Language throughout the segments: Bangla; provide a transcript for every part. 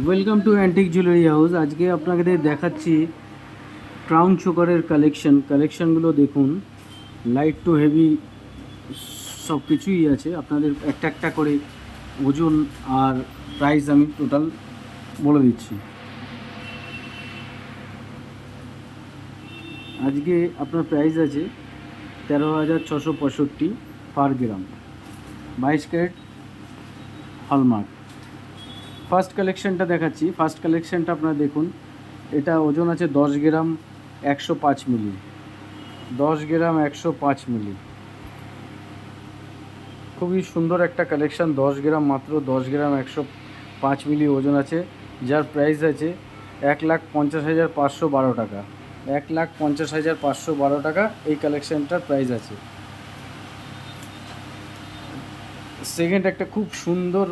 Welcome to antique jewellery house. আজকে আপনাদের দেখাচ্ছি ক্রাউন চোকারের কালেকশনগুলো দেখুন। লাইট টু হেভি সব কিছুই আছে। আপনাদের একটা একটা করে ওজন আর প্রাইস আমি টোটাল বলে দিচ্ছি। আজকে আপনার প্রাইস আছে 13,665 পার গ্রাম, 22 ক্যারেট হলমার্ক। ফার্স্ট কালেকশনটা দেখাচ্ছি। ফার্স্ট কালেকশনটা আপনারা দেখুন। এটা ওজন আছে 10 গ্রাম 105 মিলি, 10 গ্রাম 105 মিলি। খুবই সুন্দর একটা কালেকশান। 10 গ্রাম, মাত্র 10 গ্রাম 105 মিলি ওজন আছে, যার প্রাইস আছে 1,50,512 টাকা। 1,50,512 টাকা এই কালেকশানটার প্রাইস আছে। সেকেন্ড একটা খুব সুন্দর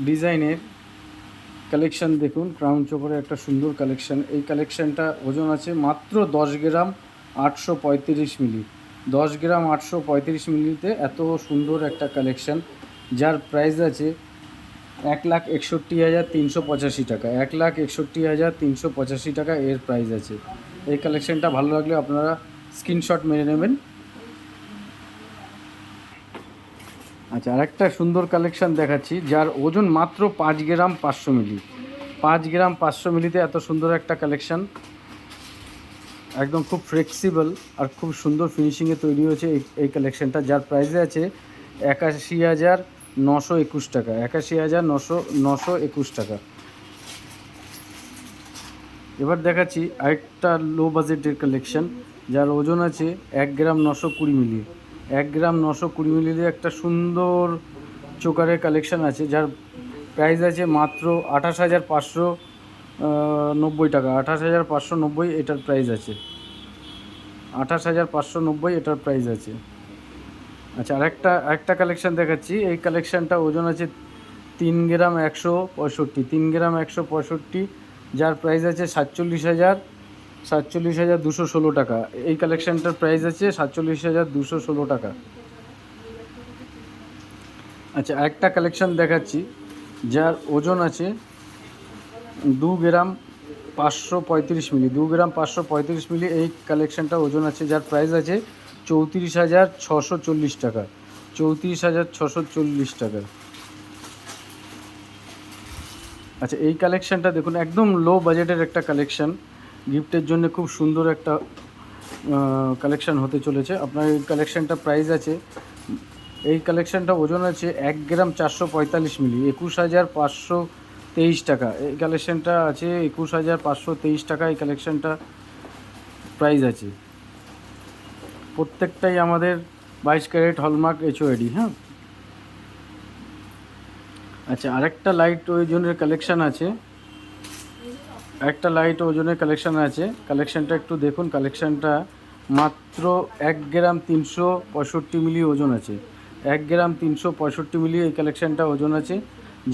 ডিজাইনের কালেকশান দেখুন। ক্রাউন চোকারের একটা সুন্দর কালেকশান। এই কালেকশানটা ওজন আছে মাত্র 10 গ্রাম 835 মিলি। 10 গ্রাম 835 মিলিতে এত সুন্দর একটা কালেকশান, যার প্রাইস আছে 1,61,385 টাকা। 1,61,385 টাকা এর প্রাইস আছে। এই কালেকশানটা ভালো লাগলে আপনারা স্ক্রিনশট মেরে নেবেন। আচ্ছা, আরেকটা সুন্দর কালেকশান দেখাচ্ছি, যার ওজন মাত্র 5 গ্রাম 500 মিলি। 5 গ্রাম 500 মিলিতে এত সুন্দর একটা কালেকশান, একদম খুব ফ্লেক্সিবল আর খুব সুন্দর ফিনিশিংয়ে তৈরি হয়েছে এই কালেকশানটা, যার প্রাইসে আছে 81,921 টাকা। 81,921 টাকা। এবার দেখাচ্ছি আরেকটা লো বাজেটের কালেকশান, যার ওজন আছে 1 গ্রাম 920 মিলি। 1 গ্রাম 920 মিলিতে একটা সুন্দর চোকারের কালেকশান আছে, যার প্রাইস আছে মাত্র 28,590 টাকা। 28,590 এটার প্রাইস আছে। 28,590 এটার প্রাইস আছে। আচ্ছা, আরেকটা কালেকশান দেখাচ্ছি। এই কালেকশানটা ওজন আছে 3 গ্রাম 165, 3 গ্রাম 165, যার প্রাইস আছে 47,216 টাকা। এই কালেকশানটার প্রাইস আছে 47,216 টাকা। আচ্ছা, আরেকটা কালেকশান দেখাচ্ছি, যার ওজন আছে 2 গ্রাম 535 মিলি। 2 গ্রাম 535 মিলি এই কালেকশানটা ওজন আছে, যার প্রাইস আছে 34,640 টাকা। 34,640 টাকা। আচ্ছা, এই কালেকশানটা দেখুন, একদম লো বাজেটের একটা কালেকশান। গিফটের জন্য খুব সুন্দর একটা কালেকশান হতে চলেছে। আপনার এই কালেকশানটা প্রাইস আছে, এই কালেকশানটা ওজন আছে 1 গ্রাম 445 মিলি, 21,523 টাকা। এই কালেকশানটা আছে 21,523 টাকা। এই কালেকশানটা প্রাইস আছে। প্রত্যেকটাই আমাদের 22 ক্যারেট হলমার্ক HOAD। হ্যাঁ। আচ্ছা, আরেকটা লাইট ওজনের কালেকশান আছে। কালেকশানটা একটু দেখুন। কালেকশানটা মাত্র 1 গ্রাম 365 মিলি ওজন আছে। 1 গ্রাম 365 মিলি এই কালেকশানটা ওজন আছে,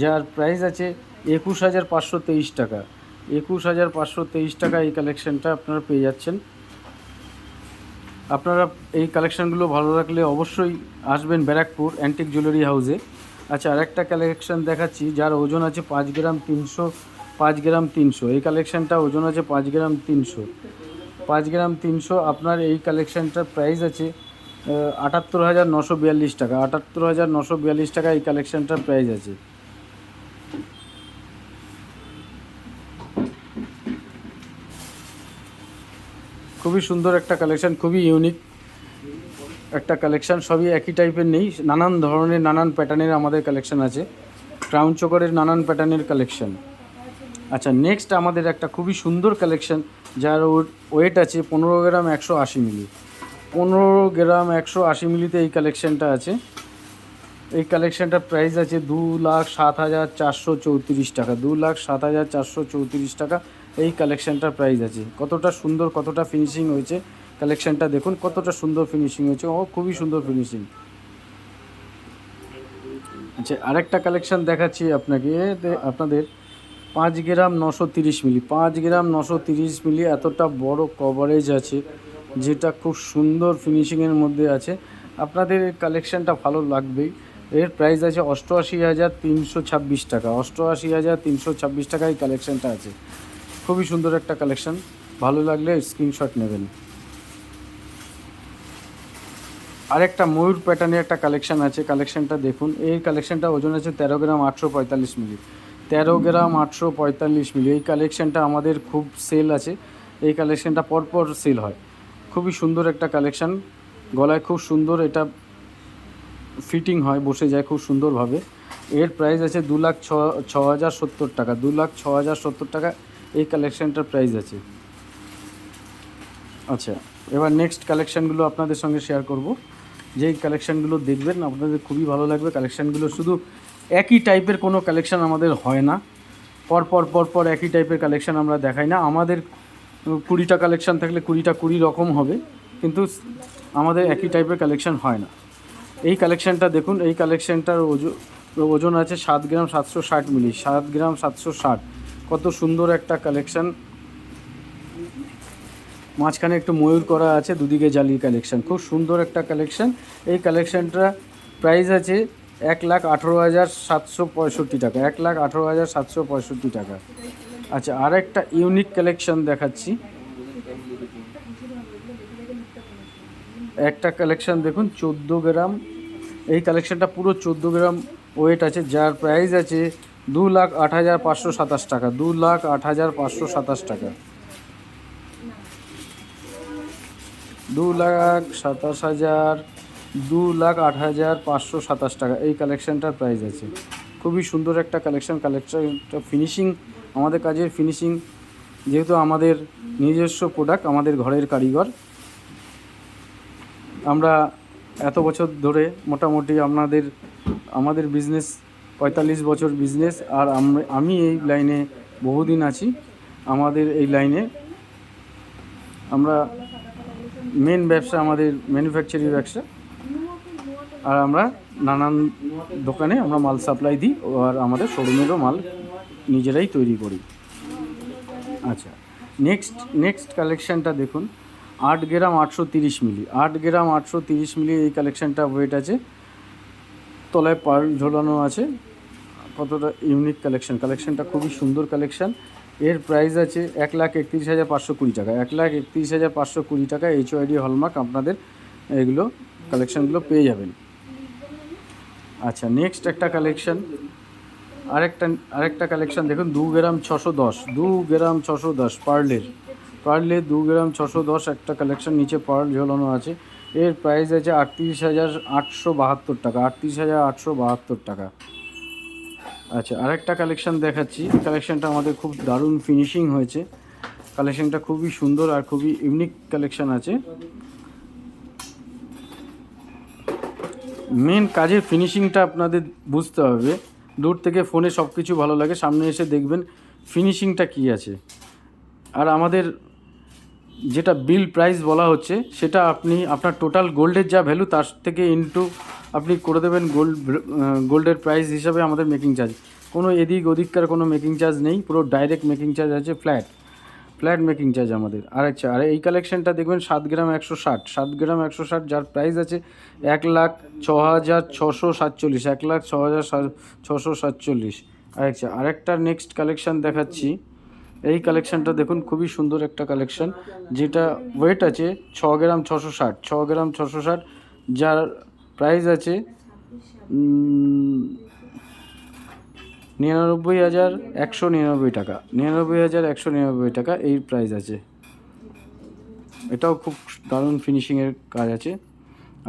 যার প্রাইস আছে 21,523 টাকা। 21,523 টাকা এই কালেকশানটা আপনারা পেয়ে যাচ্ছেন। আপনারা এই কালেকশানগুলো ভালো লাগলে অবশ্যই আসবেন ব্যারাকপুর অ্যান্টিক জুয়েলারি হাউসে। আচ্ছা, আরেকটা কালেকশান দেখাচ্ছি, যার ওজন আছে 5 গ্রাম 300। 5 গ্রাম 300 এই কালেকশানটা ওজন আছে 5 গ্রাম 300। 5 গ্রাম 300 আপনার এই কালেকশানটার প্রাইস আছে 78,942 টাকা। 78,942 টাকা এই কালেকশানটার প্রাইস আছে। খুবই সুন্দর একটা কালেকশান, খুবই ইউনিক একটা কালেকশান। সবই একই টাইপের নেই, নানান ধরনের নানান প্যাটার্নের আমাদের কালেকশান আছে। ক্রাউন চোকারের নানান প্যাটার্নের কালেকশান। আচ্ছা, নেক্সট আমাদের একটা খুবই সুন্দর কালেকশান, যার ওয়েট আছে 15 গ্রাম 180 মিলি। 15 গ্রাম 180 মিলিতে এই কালেকশানটা আছে। এই কালেকশানটার প্রাইস আছে 2,07,434 টাকা। 2,07,434 টাকা এই কালেকশানটার প্রাইস আছে। কতটা সুন্দর, কতটা ফিনিশিং হয়েছে কালেকশানটা দেখুন, কতটা সুন্দর ফিনিশিং হয়েছে। খুবই সুন্দর ফিনিশিং। আচ্ছা, আরেকটা কালেকশান দেখাচ্ছি আপনাদের 5 গ্রাম 930 মিলি। 5 গ্রাম 930 মিলি এতটা বড় কভারেজ আছে, যেটা খুব সুন্দর ফিনিশিংয়ের মধ্যে আছে। আপনাদের এই কালেকশানটা ভালো লাগবেই। এর প্রাইস আছে 88,326 টাকা। 88,326 টাকায় কালেকশানটা আছে। খুবই সুন্দর একটা কালেকশান, ভালো লাগলে স্ক্রিনশট নেবেন। আরেকটা ময়ূর প্যাটার্নের একটা কালেকশান আছে, কালেকশানটা দেখুন। এই কালেকশানটা ওজন আছে 13 গ্রাম 845 মিলি। 13 গ্রাম 845 মিলি। এই কালেকশানটা আমাদের খুব সেল আছে, এই কালেকশানটা পরপর সেল হয়। খুবই সুন্দর একটা কালেকশান, গলায় খুব সুন্দর এটা ফিটিং হয়, বসে যায় খুব সুন্দরভাবে। এর প্রাইস আছে 2,06,070 টাকা। 2,06,070 টাকা এই কালেকশানটার প্রাইস আছে। আচ্ছা, এবার নেক্সট কালেকশানগুলো আপনাদের সঙ্গে শেয়ার করব। যেই কালেকশানগুলো দেখবেন আপনাদের খুবই ভালো লাগবে। কালেকশানগুলো শুধু একই টাইপের কোনো কালেকশান আমাদের হয় না, পরপর একই টাইপের কালেকশান আমরা দেখাই না। আমাদের 20টা কালেকশান থাকলে 20টা 20 রকম হবে, কিন্তু আমাদের একই টাইপের কালেকশান হয় না। এই কালেকশানটা দেখুন, এই কালেকশানটার ওজন আছে 7 গ্রাম 760 মিলি। 7 গ্রাম 760, কত সুন্দর একটা কালেকশান। মাঝখানে একটু ময়ূর করা আছে, দুদিকে জালি কালেকশান, খুব সুন্দর একটা কালেকশান। এই কালেকশানটা প্রাইস আছে 1,18,765 টাকা। 1,18,765 টাকা। আচ্ছা, আর একটা ইউনিক কালেকশান দেখাচ্ছি। একটা কালেকশান দেখুন 14 গ্রাম, এই কালেকশানটা পুরো 14 গ্রাম ওয়েট আছে, যার প্রাইস আছে 2,08,527 টাকা। 2,08,527 টাকা। 2,27,000, 2,08,527 টাকা এই কালেকশানটার প্রাইস আছে। খুবই সুন্দর একটা কালেকশানটা ফিনিশিং, আমাদের কাজের ফিনিশিং, যেহেতু আমাদের নিজস্ব প্রোডাক্ট, আমাদের ঘরের কারিগর, আমরা এত বছর ধরে মোটামুটি আমাদের বিজনেস 45 বছর বিজনেস। আর আমি এই লাইনে বহুদিন আছি। আমাদের এই লাইনে আমরা মেন ব্যবসা আমাদের ম্যানুফ্যাকচারিং ব্যবসা, আর আমরা নানান দোকানে আমরা মাল সাপ্লাই দিই, আর আমাদের শোরুমেরও মাল নিজেরাই তৈরি করি। আচ্ছা, নেক্সট কালেকশানটা দেখুন। 8 গ্রাম 830 মিলি। 8 গ্রাম 830 মিলি এই কালেকশানটা ওয়েট আছে, তলায় পার্ল ঝোলানো আছে। কতটা ইউনিক কালেকশানটা খুবই সুন্দর কালেকশান। এর প্রাইস আছে 1,31,520 টাকা। 1,31,520 টাকা HYD হলমার্ক আপনাদের এগুলো কালেকশানগুলো পেয়ে যাবেন। আচ্ছা, নেক্সট একটা কালেকশান, আরেকটা কালেকশান দেখুন। 2 গ্রাম 610, 2 গ্রাম 610 পার্লের 2 গ্রাম 610 একটা কালেকশান, নিচে পার্ল ঝোলানো আছে। এর প্রাইস আছে 38,872 টাকা। 38,872 টাকা। আচ্ছা, আরেকটা কালেকশান দেখাচ্ছি। কালেকশানটা আমাদের খুব দারুণ ফিনিশিং হয়েছে, কালেকশানটা খুবই সুন্দর আর খুবই ইউনিক কালেকশান আছে। মেন কাজের ফিনিশিংটা আপনাদের বুঝতে হবে। দূর থেকে ফোনে সব কিছু ভালো লাগে, সামনে এসে দেখবেন ফিনিশিংটা কী আছে। আর আমাদের যেটা বিল প্রাইস বলা হচ্ছে, সেটা আপনার টোটাল গোল্ডের যা ভ্যালু তার থেকে ইনটু আপনি করে দেবেন গোল্ডের প্রাইস হিসাবে আমাদের মেকিং চার্জ। কোনো এদিক ওদিককার কোনো মেকিং চার্জ নেই, পুরো ডাইরেক্ট মেকিং চার্জ আছে, ফ্ল্যাট মেকিং চার্জ আমাদের। আর এই কালেকশানটা দেখবেন 7 গ্রাম 160, 7 গ্রাম 160, যার প্রাইস আছে 1,06,647, 1,06,647। আরেকটা নেক্সট কালেকশান দেখাচ্ছি। এই কালেকশানটা দেখুন, খুবই সুন্দর একটা কালেকশান, যেটা ওয়েট আছে 6 গ্রাম 660, 6 গ্রাম 660, যার প্রাইস আছে 99,199 টাকা। 99,199 টাকা এই প্রাইস আছে। এটাও খুব দারুণ ফিনিশিংয়ের কাজ আছে।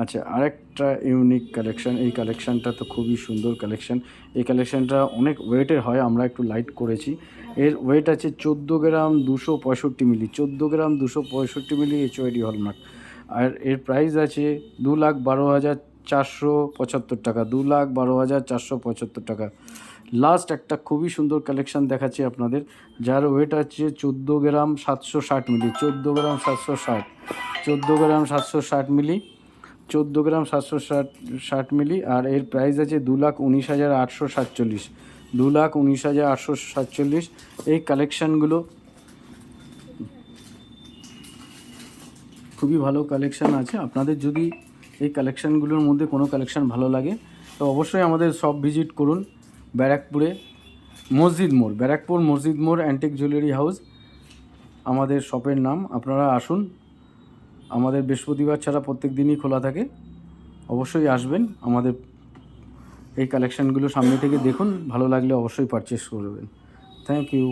আচ্ছা, আরেকটা ইউনিক কালেকশান, এই কালেকশানটা তো খুবই সুন্দর কালেকশান। এই কালেকশানটা অনেক ওয়েটের হয়, আমরা একটু লাইট করেছি। এর ওয়েট আছে 14 গ্রাম 265 মিলি। 14 গ্রাম 265 মিলি HYD হলমার্ক। আর এর প্রাইস আছে 2,12,475 টাকা। 2,12,475 টাকা। লাস্ট একটা খুবই সুন্দর কালেকশান দেখাচ্ছি আপনাদের, যার ওয়েট আছে 14 গ্রাম 760 মিলি। 14 গ্রাম 760, 14 গ্রাম 760 মিলি, 14 গ্রাম 760 মিলি। আর এর প্রাইস আছে 2,19,847, 2,19,847। এই কালেকশানগুলো খুবই ভালো কালেকশান আছে। আপনাদের যদি এই কালেকশানগুলোর মধ্যে কোনো কালেকশান ভালো লাগে, তো অবশ্যই আমাদের শপ ভিজিট করুন ব্যারাকপুরে মসজিদ মোড়, ব্যারাকপুর মসজিদ মোড় অ্যান্টিক জুয়েলারি হাউস আমাদের শপের নাম। আপনারা আসুন, আমাদের বৃহস্পতিবার ছাড়া প্রত্যেক দিনই খোলা থাকে। অবশ্যই আসবেন, আমাদের এই কালেকশানগুলো সামনে থেকে দেখুন, ভালো লাগলে অবশ্যই পারচেস করবেন। Thank you.